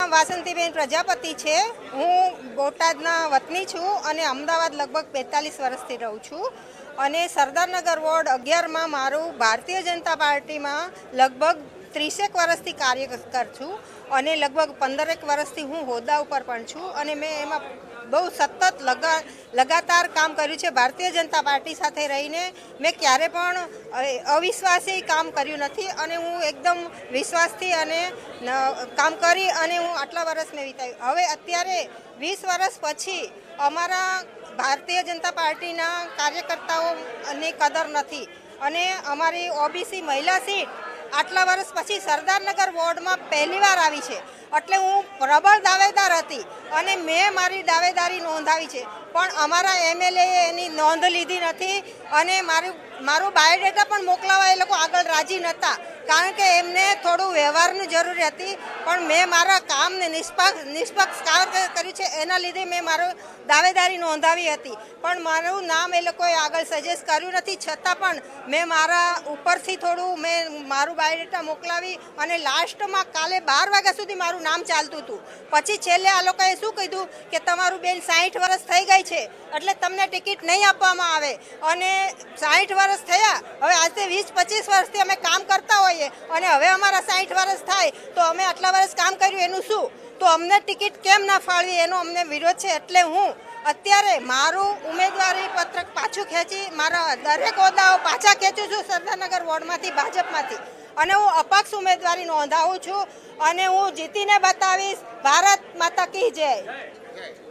નામ વાસંતીબેન પ્રજાપતિ છે। હું બોટાદના વતની છું અને અમદાવાદ લગભગ 45 વર્ષથી રહું છું અને સરદારનગર વોર્ડ 11માં મારું ભારતીય જનતા પાર્ટીમાં લગભગ 30 વર્ષથી કાર્યકર છું અને લગભગ 15 વર્ષથી હું હોદ્દા ઉપર પણ છું અને મેં એમાં બહુ સતત લગાતાર કામ કર્યું છે। ભારતીય જનતા પાર્ટી સાથે રહીને મેં ક્યારે પણ અવિશ્વાસી કામ કર્યું નથી અને હું એકદમ વિશ્વાસથી અને કામ કરી અને હું આટલા વર્ષ મેં વિતાવ્યું। હવે અત્યારે 20 વર્ષ પછી અમારા ભારતીય જનતા પાર્ટીના કાર્યકર્તાઓની કદર નથી અને અમારી ઓબીસી મહિલા સીટ આટલા વર્ષ પછી સરદારનગર વોર્ડમાં પહેલીવાર આવી છે એટલે હું પ્રબળ દાવેદાર હતી અને મેં મારી દાવેદારી નોંધાવી છે પણ અમારા એમએલએ એની નોંધ લીધી નથી અને મારું બાયોડેટા પણ મોકલાવવા એ લોકો આગળ રાજી નહોતા કારણ કે એમને થોડું વ્યવહારની જરૂર હતી પણ મેં મારા કામને નિષ્પક્ષ કર્યું છે એના લીધે મેં મારું દાવેદારી નોંધાવી હતી પણ મારું નામ એ લોકોએ આગળ સજેસ્ટ કર્યું નથી છતાં પણ મેં મારા ઉપરથી થોડું મેં મારું બાયોડેટા મોકલાવી અને લાસ્ટમાં કાલે 12 વાગ્યા સુધી મારું નામ ચાલતું હતું પછી છેલ્લે આ લોકોએ શું કીધું કે તમારું બેન 60 વર્ષ થઈ ગઈ છે એટલે તમને ટિકિટ નહીં આપવામાં આવે અને 60 વર્ષ થયા હવે આજે 20-25 વર્ષથી અમે કામ કરતા હોઈએ અને હવે અમારા 60 વર્ષ થાય તો અમે આટલા વર્ષ કામ કર્યું એનું શું તો અમને ટિકિટ કેમ ના ફાળવી એનો અમને વિરોધ છે એટલે હું અત્યારે મારું ઉમેદવારી પત્રક પાછું ખેંચી મારા દરેક હોદ્દાઓ પાછા ખેંચું છું સરદારનગર વોર્ડમાંથી ભાજપમાંથી અને હું અપક્ષ ઉમેદવારી નોંધાવું છું અને હું જીતીને બતાવીશ। ભારત માતા કી જય।